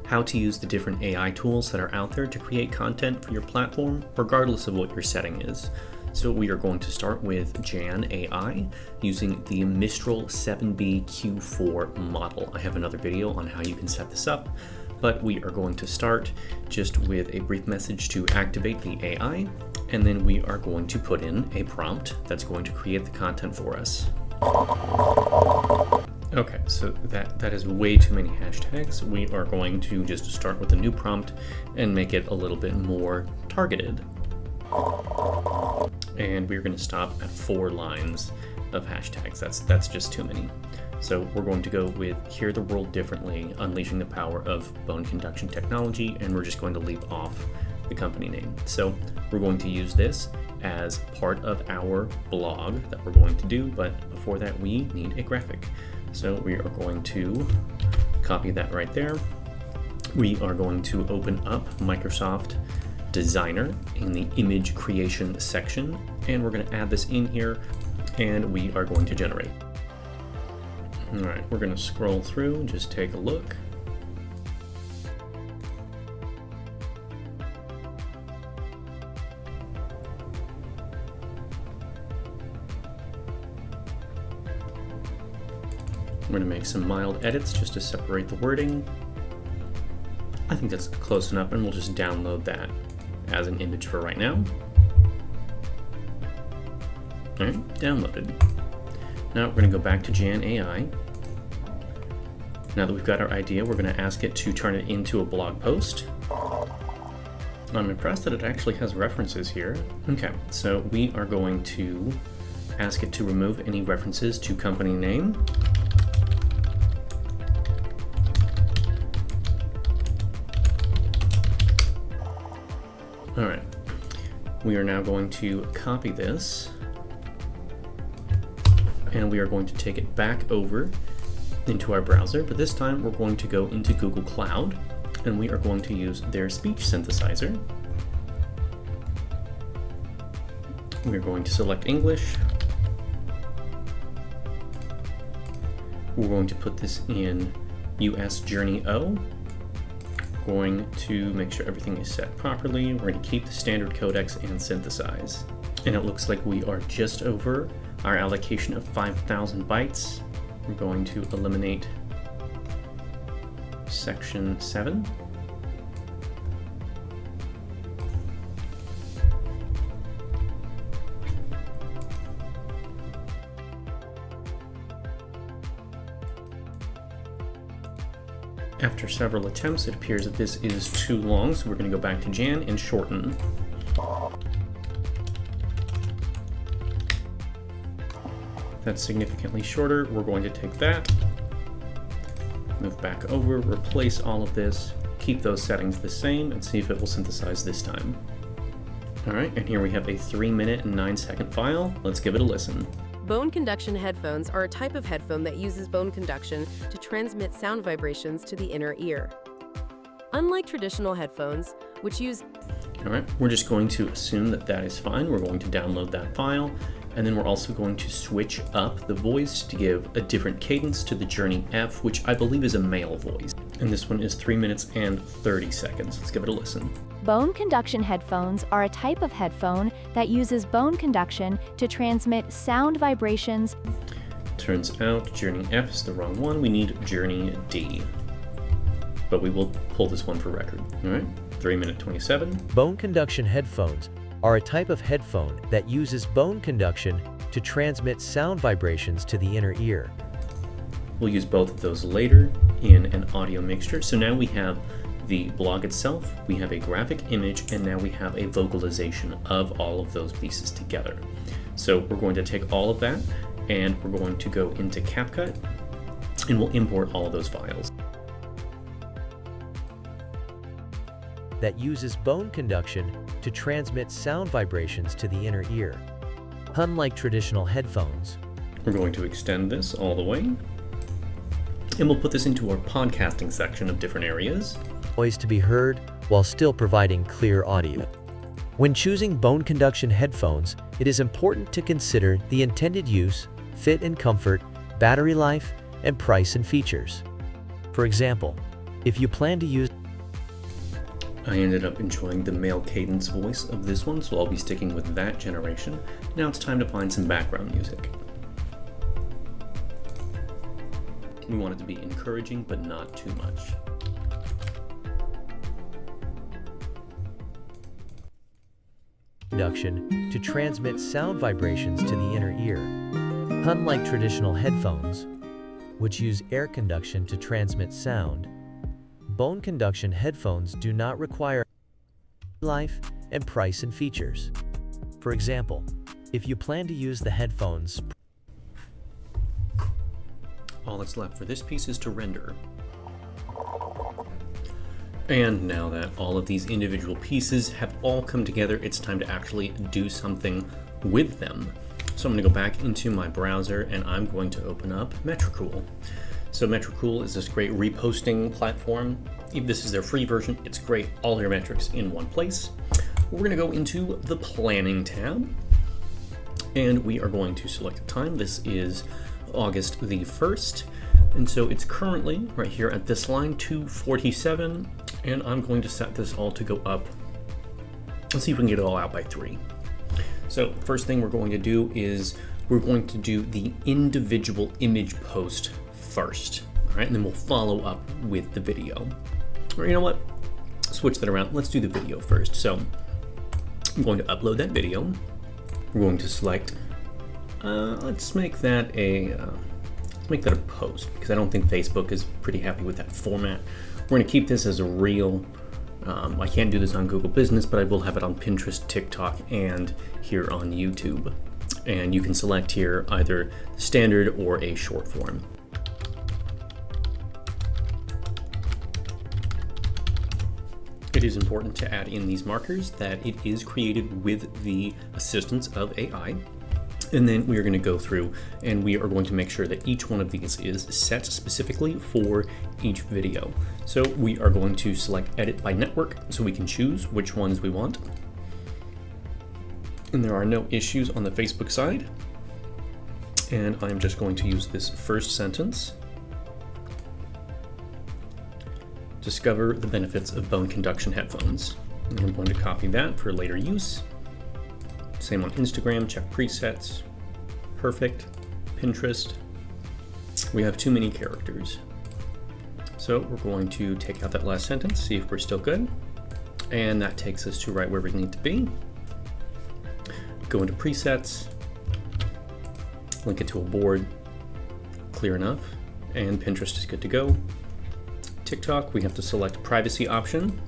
how to use the different AI tools that are out there to create content for your platform, regardless of what your setting is. So we are going to start with Jan AI using the Mistral 7B Q4 model. I have another video on how you can set this up, but we are going to start just with a brief message to activate the AI, and then we are going to put in a prompt that's going to create the content for us. Okay, so that is way too many hashtags. We are going to just start with a new prompt and make it a little bit more targeted. And we're going to stop at 4 lines of hashtags. That's just too many. So we're going to go with Hear the World Differently, Unleashing the Power of Bone Conduction Technology, and we're just going to leave off the company name. So we're going to use this as part of our blog that we're going to do, but before that we need a graphic. So we are going to copy that right there. We are going to open up Microsoft Designer in the image creation section, and we're going to add this in here, and we are going to generate. All right, we're going to scroll through and just take a look. I'm going to make some mild edits just to separate the wording. I think that's close enough, and we'll just download that as an image for right now. All right, downloaded. Now we're going to go back to Jan AI. Now that we've got our idea, we're going to ask it to turn it into a blog post. I'm impressed that it actually has references here. Okay, so we are going to ask it to remove any references to company name. All right, we are now going to copy this, and we are going to take it back over into our browser, but this time we're going to go into Google Cloud, and we are going to use their speech synthesizer. We're going to select English. We're going to put this in US Journey O. Going to make sure everything is set properly. We're going to keep the standard codecs and synthesize. And it looks like we are just over our allocation of 5,000 bytes. We're going to eliminate section 7. After several attempts, it appears that this is too long, so we're going to go back to Jan and shorten. That's significantly shorter. We're going to take that, move back over, replace all of this, keep those settings the same, and see if it will synthesize this time. All right, and here we have a 3-minute and 9-second file. Let's give it a listen. Bone conduction headphones are a type of headphone that uses bone conduction to transmit sound vibrations to the inner ear. Unlike traditional headphones, which use... All right, we're just going to assume that that is fine. We're going to download that file, and then we're also going to switch up the voice to give a different cadence to the Journey F, which I believe is a male voice. And this one is 3 minutes and 30 seconds. Let's give it a listen. Bone conduction headphones are a type of headphone that uses bone conduction to transmit sound vibrations. Turns out Journey F is the wrong one. We need Journey D. But we will pull this one for record. All right, 3 minute 27. Bone conduction headphones are a type of headphone that uses bone conduction to transmit sound vibrations to the inner ear. We'll use both of those later in an audio mixture. So now we have the blog itself, we have a graphic image, and now we have a vocalization of all of those pieces together. So we're going to take all of that, and we're going to go into CapCut, and we'll import all of those files. That uses bone conduction to transmit sound vibrations to the inner ear. Unlike traditional headphones, we're going to extend this all the way, and we'll put this into our podcasting section of different areas. Voice to be heard while still providing clear audio. When choosing bone conduction headphones, it is important to consider the intended use, fit and comfort, battery life, and price and features. For example, If you plan to use I ended up enjoying the male cadence voice of this one, so I'll be sticking with that generation. Now it's time to find some background music. We want it to be encouraging, but not too much. conduction to transmit sound vibrations to the inner ear. Unlike traditional headphones, which use air conduction to transmit sound, bone conduction headphones do not require life and price and features. For example, if you plan to use the headphones, all that's left for this piece is to render. And now that all of these individual pieces have all come together, it's time to actually do something with them. So I'm going to go back into my browser and I'm going to open up Metricool. So Metricool is this great reposting platform. This is their free version. It's great. All your metrics in one place. We're going to go into the planning tab and we are going to select a time. This is August the 1st. And so it's currently right here at this line, 2:47, and I'm going to set this all to go up. Let's see if we can get it all out by 3. So first thing we're going to do is we're going to do the individual image post first, all right? And then we'll follow up with the video. Or you know what? Switch that around. Let's do the video first. So I'm going to upload that video. We're going to select, let's make that a post because I don't think Facebook is pretty happy with that format. We're going to keep this as a reel. I can't do this on Google Business, but I will have it on Pinterest, TikTok, and here on YouTube. And you can select here either the standard or a short form. It is important to add in these markers that it is created with the assistance of AI. And then we are going to go through and we are going to make sure that each one of these is set specifically for each video. So we are going to select edit by network so we can choose which ones we want. And there are no issues on the Facebook side. And I'm just going to use this first sentence. Discover the benefits of bone conduction headphones. And I'm going to copy that for later use. Same on Instagram, check presets. Perfect. Pinterest. We have too many characters. So we're going to take out that last sentence, see if we're still good. And that takes us to right where we need to be. Go into presets, link it to a board, clear enough, and Pinterest is good to go. TikTok, we have to select privacy option.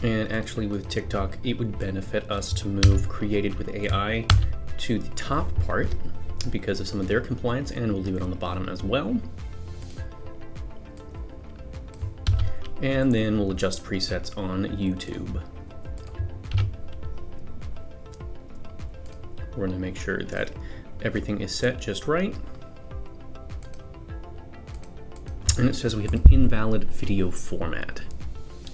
And actually with TikTok, it would benefit us to move created with AI to the top part because of some of their compliance, and we'll leave it on the bottom as well. And then we'll adjust presets on YouTube. We're going to make sure that everything is set just right. And it says we have an invalid video format.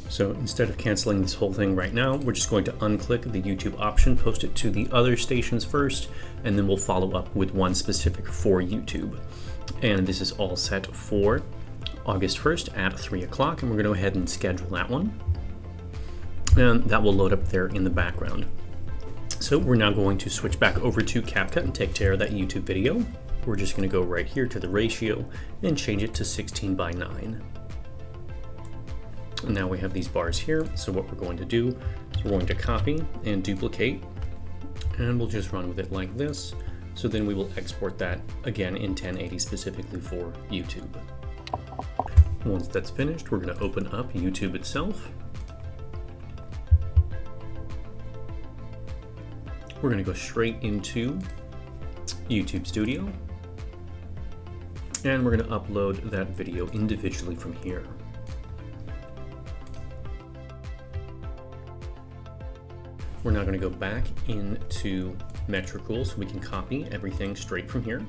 So instead of canceling this whole thing right now, we're just going to unclick the YouTube option, post it to the other stations first, and then we'll follow up with one specific for YouTube. And this is all set for August 1st at 3 o'clock, and we're going to go ahead and schedule that one. And that will load up there in the background. So we're now going to switch back over to CapCut and take care of that YouTube video. We're just going to go right here to the ratio and change it to 16:9. And now we have these bars here. So what we're going to do is we're going to copy and duplicate, and we'll just run with it like this. So then we will export that again in 1080 specifically for YouTube. Once that's finished, we're going to open up YouTube itself. We're going to go straight into YouTube Studio, and we're going to upload that video individually from here. We're now going to go back into Metricool so we can copy everything straight from here.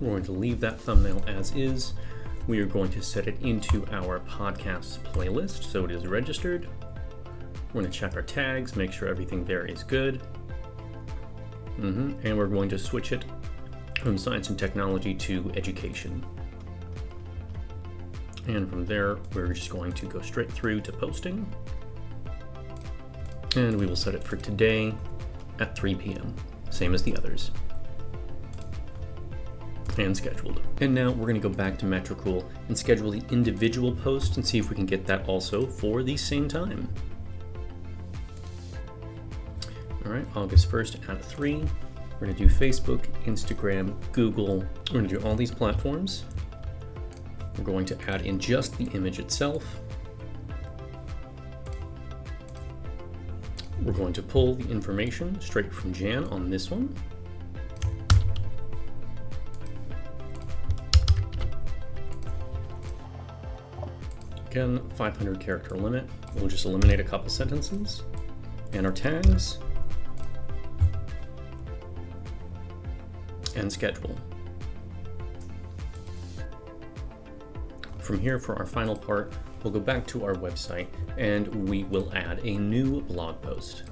We're going to leave that thumbnail as is. We are going to set it into our podcasts playlist so it is registered. We're going to check our tags, make sure everything there is good. And we're going to switch it from science and technology to education. And from there, we're just going to go straight through to posting. And we will set it for today at 3 p.m., same as the others. And scheduled. And now we're going to go back to Metricool and schedule the individual posts and see if we can get that also for the same time. All right, August 1st at 3. We're going to do Facebook, Instagram, Google. We're going to do all these platforms. We're going to add in just the image itself. We're going to pull the information straight from Jan on this one. Again, 500 character limit. We'll just eliminate a couple sentences. And our tags. And schedule. From here, for our final part, we'll go back to our website and we will add a new blog post.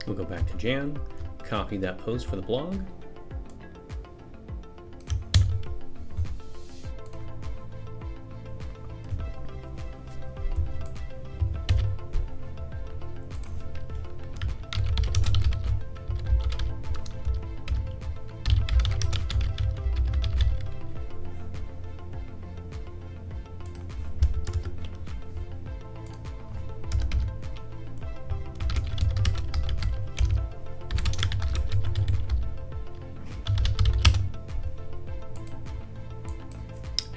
We'll go back to Jan, copy that post for the blog.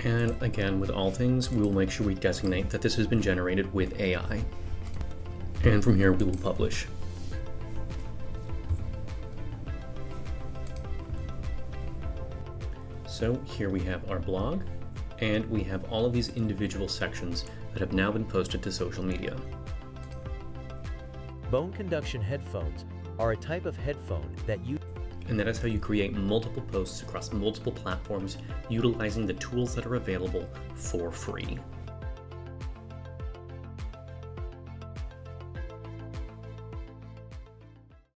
And again, with all things, we will make sure we designate that this has been generated with AI. And from here, we will publish. So here we have our blog, and we have all of these individual sections that have now been posted to social media. Bone conduction headphones are a type of headphone that And that is how you create multiple posts across multiple platforms, utilizing the tools that are available for free.